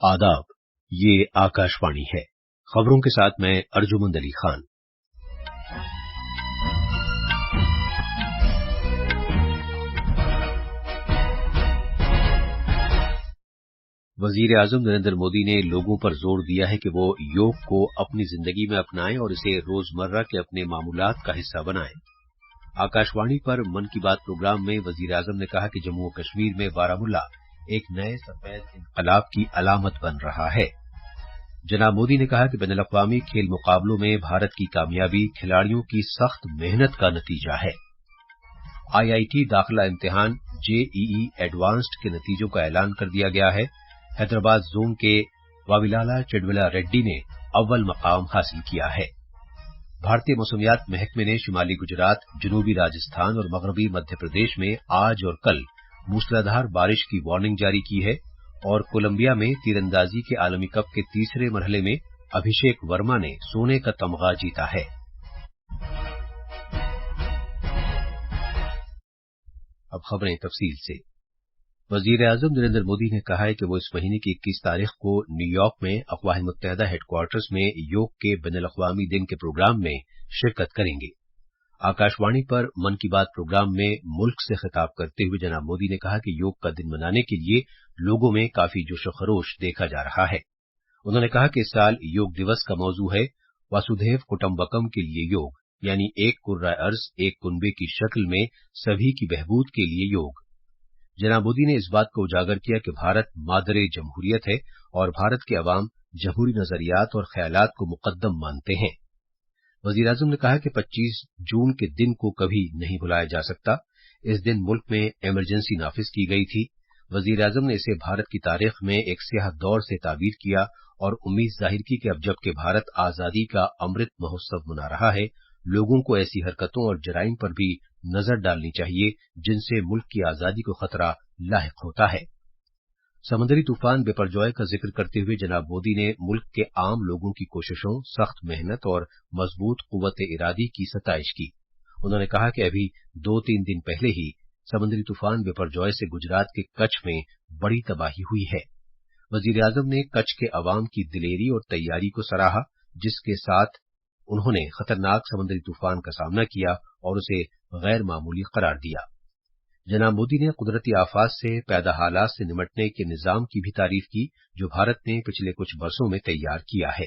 आदाब, ये आकाशवाणी है। खबरों के साथ मैं अर्जुमंद अली खान। वजीर आजम नरेंद्र मोदी ने लोगों पर जोर दिया है कि वो योग को अपनी जिंदगी में अपनाएं और इसे रोजमर्रा के अपने मामूलात का हिस्सा बनाएं। आकाशवाणी पर मन की बात प्रोग्राम में वजीर आजम ने कहा कि जम्मू और कश्मीर में बारामूला एक नए सफेद इनकलाब की अलामत बन रहा है। जनाब मोदी ने कहा कि बैनुल-अक़वामी खेल मुकाबलों में भारत की कामयाबी खिलाड़ियों की सख्त मेहनत का नतीजा है। आईआईटी दाखिला इम्तिहान जेईई एडवांस्ड के नतीजों का ऐलान कर दिया गया है। हैदराबाद जोन के वाविलाला चिडविला रेड्डी ने अव्वल मकाम हासिल किया है। भारतीय मौसमियात महकमे ने शुमाली गुजरात, जनूबी राजस्थान और मगरबी मध्य प्रदेश में आज और कल मूसलाधार बारिश की वार्निंग जारी की है और कोलंबिया में तीरंदाजी के आलमी कप के तीसरे मरहले में अभिषेक वर्मा ने सोने का तमगा जीता है। अब खबरें तफसील से। वजीर आजम नरेंद्र मोदी ने कहा है कि वो इस महीने की 21 तारीख को न्यूयॉर्क में अक़वाम मुत्तहिदा हेडक्वार्टर्स में योग के बैनुल-अक़वामी दिन के प्रोग्राम में शिरकत करेंगे। आकाशवाणी पर मन की बात प्रोग्राम में मुल्क से खिताब करते हुए जनाब मोदी ने कहा कि योग का दिन मनाने के लिए लोगों में काफी जोशो खरोश देखा जा रहा है। उन्होंने कहा कि इस साल योग दिवस का मौजू है वासुधैव कुटुंबकम के लिए योग, यानी एक कुर्रा अर्ज एक कुनबे की शक्ल में सभी की बहबूद के लिए योग। जनाब मोदी ने इस बात को उजागर किया कि भारत मादरे जमहूरियत है और भारत के अवाम जमहूरी नजरियात और ख्यालात को मुकद्दम मानते हैं। वजीर आजम ने कहा कि 25 जून के दिन को कभी नहीं भुलाया जा सकता। इस दिन मुल्क में इमरजेंसी नाफिज की गई थी। वजीर आजम ने इसे भारत की तारीख में एक स्याह दौर से ताबीर किया और उम्मीद जाहिर की कि अब जबकि भारत आजादी का अमृत महोत्सव मना रहा है, लोगों को ऐसी हरकतों और जराइम पर भी नजर डालनी चाहिए जिनसे मुल्क की आजादी को खतरा लाहिक होता है। समंदरी तूफान बिपरजॉय का जिक्र करते हुए जनाब मोदी ने मुल्क के आम लोगों की कोशिशों, सख्त मेहनत और मजबूत कुव्वत इरादी की सताइश की। उन्होंने कहा कि अभी 2-3 दिन पहले ही समंदरी तूफान बिपरजॉय से गुजरात के कच्छ में बड़ी तबाही हुई है। वजीर आजम ने कच्छ के अवाम की दिलेरी और तैयारी को सराहा, जिसके साथ उन्होंने खतरनाक समंदरी तूफान का सामना किया और उसे गैर मामूली करार दिया। जनाब मोदी ने कुदरती आफात से पैदा हालात से निमटने के निजाम की भी तारीफ की जो भारत ने पिछले कुछ बरसों में तैयार किया है।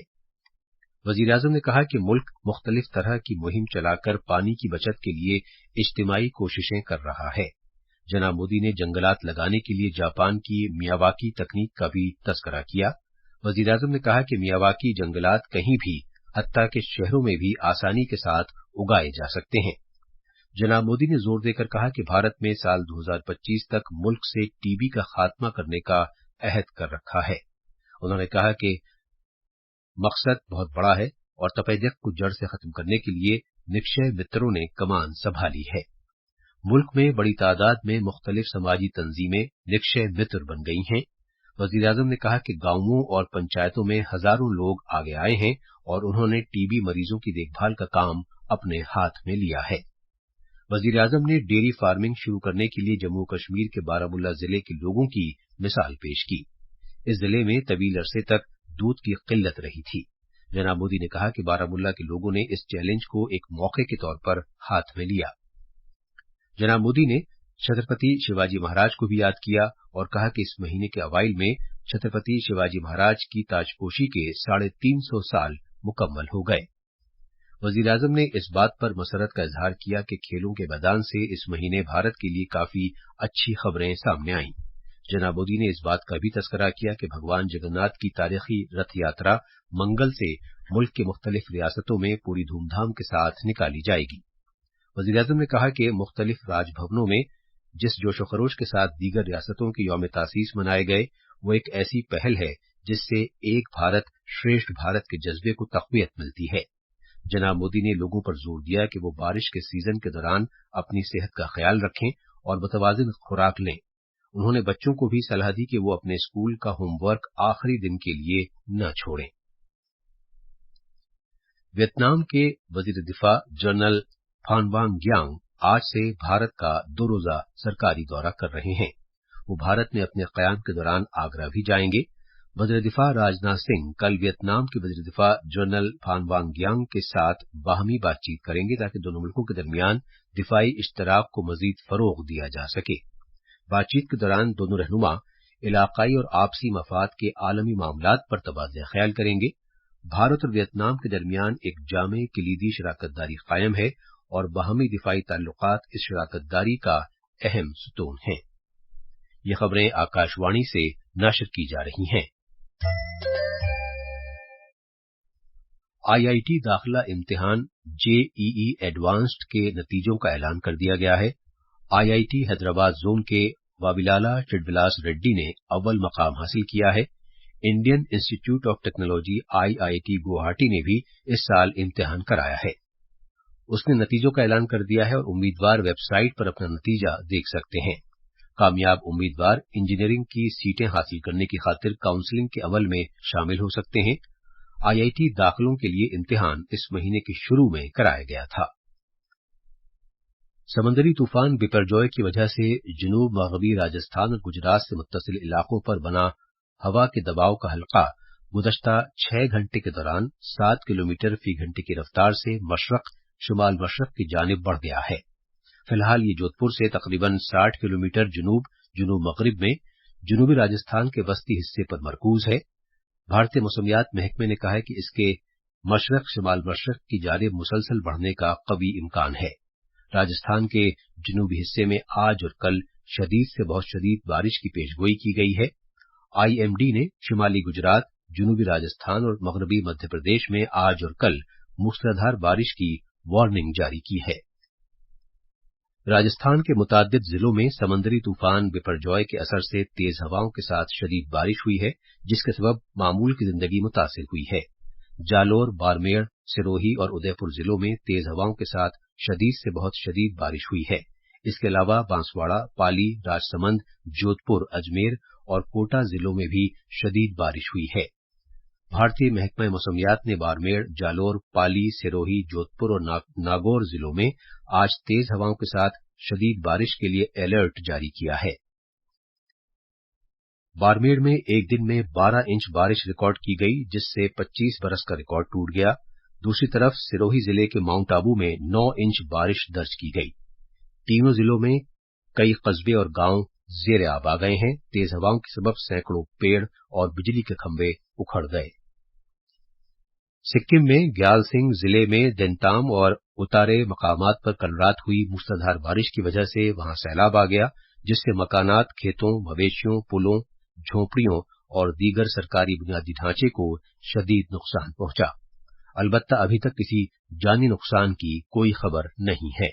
वजीर आजम ने कहा कि मुल्क मुख्तलिफ तरह की मुहिम चलाकर पानी की बचत के लिए इज्तिमाई कोशिशें कर रहा है। जनाब मोदी ने जंगलात लगाने के लिए जापान की मियावाकी तकनीक का भी तस्करा किया। वजीर आजम ने कहा कि मियावाकी जंगलात कहीं भी, हत्ता के शहरों में भी आसानी के साथ उगाए जा सकते हैं। जनाब मोदी ने जोर देकर कहा कि भारत में साल 2025 तक मुल्क से टीबी का खात्मा करने का अहद कर रखा है। उन्होंने कहा कि मकसद बहुत बड़ा है और तपेदिक को जड़ से खत्म करने के लिए निक्षय मित्रों ने कमान संभाली है। मुल्क में बड़ी तादाद में मुख्तलिफ समाजी तंजीमें निक्षय मित्र बन गई हैं। वजीर आजम ने कहा कि गांवों और पंचायतों में हजारों लोग आगे आए हैं और उन्होंने टीबी मरीजों की देखभाल का काम अपने हाथ में लिया है। वजीर आजम ने डेयरी फार्मिंग शुरू करने के लिए जम्मू कश्मीर के बारामूला जिले के लोगों की मिसाल पेश की। इस जिले में तवील अरसे तक दूध की किल्लत रही थी। जनाब मोदी ने कहा कि बारामूला के लोगों ने इस चैलेंज को एक मौके के तौर पर हाथ में लिया। जनाब मोदी ने छत्रपति शिवाजी महाराज को भी याद किया और कहा कि इस महीने के अवाइल में छत्रपति शिवाजी महाराज की ताजपोशी के 350 साल मुकम्मल हो गए। वजीर आजम ने इस बात पर मसरत का इजहार किया कि खेलों के मैदान से इस महीने भारत के लिए काफी अच्छी खबरें सामने आईं। जनाब मोदी ने इस बात का भी तस्करा किया कि भगवान जगन्नाथ की तारीखी रथ यात्रा मंगल से मुल्क के मुख्तलिफ रियासतों में पूरी धूमधाम के साथ निकाली जाएगी। वजीर आजम ने कहा कि मुख्तलिफ राजभवनों में जिस जोशो खरोश के साथ दीगर रियासतों के यौम तासीस मनाए गए, वो एक ऐसी पहल है जिससे एक भारत श्रेष्ठ भारत के जज्बे को तक़वियत मिलती है। जनाब मोदी ने लोगों पर जोर दिया कि वो बारिश के सीजन के दौरान अपनी सेहत का ख्याल रखें और मुतवाज़िन खुराक लें। उन्होंने बच्चों को भी सलाह दी कि वो अपने स्कूल का होमवर्क आखिरी दिन के लिए न छोड़ें। वियतनाम के वजीर दिफा जनरल फान वांग ग्यांग आज से भारत का 2 रोजा सरकारी दौरा कर रहे हैं। वो भारत में अपने कयाम के दौरान आगरा भी जाएंगे। वज़ीर दिफा राजनाथ सिंह कल वियतनाम के वज़ीर दिफा जनरल फान वांग के साथ बाहमी बातचीत करेंगे ताकि दोनों मुल्कों के दरमियान दिफाई इश्तराक को मजीद फरोग दिया जा सके। बातचीत के दौरान दोनों रहनुमा इलाकाई और आपसी मफाद के आलमी मामलात पर तबादला ख्याल करेंगे। भारत और वियतनाम के दरमियान एक जामे कलीदी शराकतदारी कायम है और बाहमी दिफाई ताल्लुकात इस शराकतदारी का अहम सुतून हैं। ये खबरें आकाशवाणी से नशर की जा रही हैं। आईआईटी दाखिला इम्तिहान जेईई एडवांस्ड के नतीजों का ऐलान कर दिया गया है। आईआईटी हैदराबाद जोन के वाबिलाला चिदविलास रेड्डी ने अव्वल मकाम हासिल किया है। Indian institute of technology IIT Guwahati ने भी इस साल इम्तिहान कराया है। उसने नतीजों का ऐलान कर दिया है और उम्मीदवार वेबसाइट पर अपना नतीजा देख सकते हैं। कामयाब उम्मीदवार इंजीनियरिंग की सीटें हासिल करने की खातिर काउंसलिंग के अमल में शामिल हो सकते हैं। आईआईटी दाखिलों के लिए इम्तिहान इस महीने के शुरू में कराया गया था। समंदरी तूफान बिपरजॉय की वजह से जनूब मगरबी राजस्थान और गुजरात से मुत्तसिल इलाकों पर बना हवा के दबाव का हल्का गुज़श्ता 6 घंटे के दौरान 7 किलोमीटर फी घंटे की रफ्तार से मशरक शुमाल मशरक की जानिब बढ़ गया है। फिलहाल ये जोधपुर से तकरीबन 60 किलोमीटर जनूब मगरिब में जनूबी राजस्थान के वस्ती हिस्से पर मरकूज है। भारतीय मौसमियात महकमे ने कहा है कि इसके मशरक शुमाल मशरक की जानिब मुसलसल बढ़ने का कवी इम्कान है। राजस्थान के जनूबी हिस्से में आज और कल शदीद से बहुत शदीद बारिश की पेशगोई की गई है। आईएमडी ने शिमाली गुजरात, जनूबी राजस्थान और मगरबी मध्य प्रदेश में आज और कल मूसलाधार बारिश की वार्निंग जारी की है। राजस्थान के मुताद्दिद जिलों में समंदरी तूफान बिपरजॉय के असर से तेज हवाओं के साथ शदीद बारिश हुई है, जिसके सबब मामूल की जिंदगी मुतासिर हुई है। जालोर, बाड़मेर, सिरोही और उदयपुर जिलों में तेज हवाओं के साथ शदीद से बहुत शदीद बारिश हुई है। इसके अलावा बांसवाड़ा, पाली, राजसमंद, जोधपुर, अजमेर और कोटा जिलों में भी शदीद बारिश हुई है। भारतीय महकमा मौसमियात ने बाड़मेर, जालोर, पाली, सिरोही, जोधपुर और नागौर जिलों में आज तेज हवाओं के साथ शदीद बारिश के लिए अलर्ट जारी किया है। बाड़मेर में एक दिन में 12 इंच बारिश रिकॉर्ड की गई, जिससे 25 बरस का रिकॉर्ड टूट गया। दूसरी तरफ सिरोही जिले के माउंट आबू में 9 इंच बारिश दर्ज की गई। तीनों जिलों में कई कस्बे और गांव जेर आब आ गए हैं। तेज हवाओं के सबब सैकड़ों पेड़ और बिजली के खंभे उखड़ गए। सिक्किम में ग्याल सिंह जिले में देंताम और उतारे मकामात पर कल रात हुई मूसलाधार बारिश की वजह से वहां सैलाब आ गया, जिससे मकानात, खेतों, मवेशियों, पुलों, झोंपड़ियों और दीगर सरकारी बुनियादी ढांचे को शदीद नुकसान पहुंचा। अलबत्ता अभी तक किसी जानी नुकसान की कोई खबर नहीं है।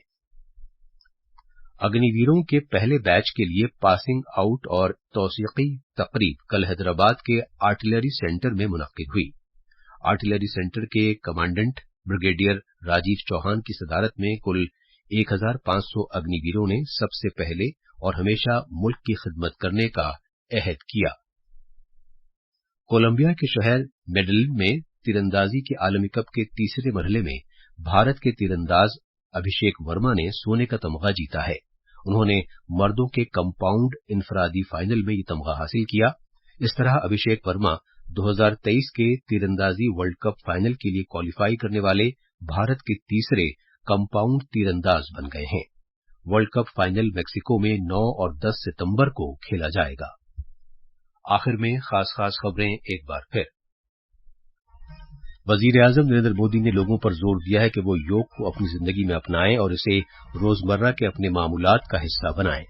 अग्निवीरों के पहले बैच के लिए पासिंग आउट और तौसीकी तकरीब कल हैदराबाद के आर्टिलरी सेंटर में मुनक्किद हुई। आर्टिलरी सेंटर के कमांडेंट ब्रिगेडियर राजीव चौहान की सदारत में कुल 1500 अग्निवीरों ने सबसे पहले और हमेशा मुल्क की खिदमत करने का अहद किया। कोलंबिया के शहर मेडेलिन में तीरंदाजी के आलमी कप के तीसरे मरहले में भारत के तीरंदाज अभिषेक वर्मा ने सोने का तमगा जीता है। उन्होंने मर्दों के कंपाउंड इनफरादी फाइनल में ये तमगा हासिल किया। इस तरह अभिषेक वर्मा 2023 के तीरंदाजी वर्ल्ड कप फाइनल के लिए क्वालिफाई करने वाले भारत के तीसरे कंपाउंड तीरंदाज बन गए हैं। वर्ल्ड कप फाइनल मेक्सिको में 9 और 10 सितंबर को खेला जाएगा। आखिर में खास खबरें एक बार फिर। वजीर आजम नरेंद्र मोदी ने लोगों पर जोर दिया है कि वो योग को अपनी जिंदगी में अपनाएं और इसे रोजमर्रा के अपने मामूलात का हिस्सा बनाएं।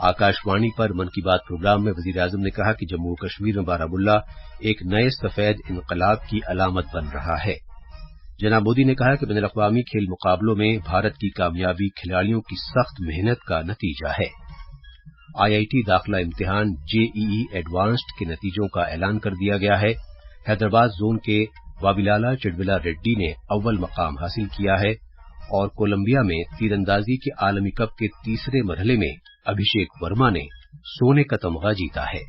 आकाशवाणी पर मन की बात प्रोग्राम में वजीर आजम ने कहा कि जम्मू कश्मीर में बारामुल्ला एक नए सफेद इनकलाब की अलामत बन रहा है। जनाब मोदी ने कहा कि बैनुल अक़वामी खेल मुकाबलों में भारत की कामयाबी खिलाड़ियों की सख्त मेहनत का नतीजा है। आईआईटी दाखिला इम्तिहान जेईई एडवांस्ड के नतीजों का ऐलान कर दिया गया है। हैदराबाद जोन के वाबिलाला चिदविला रेड्डी ने अव्वल मकाम हासिल किया है और कोलंबिया में तीरंदाजी के आलमी कप के तीसरे मरहले में अभिषेक वर्मा ने सोने का तमगा जीता है।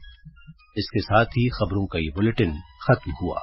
इसके साथ ही खबरों का ये बुलेटिन खत्म हुआ।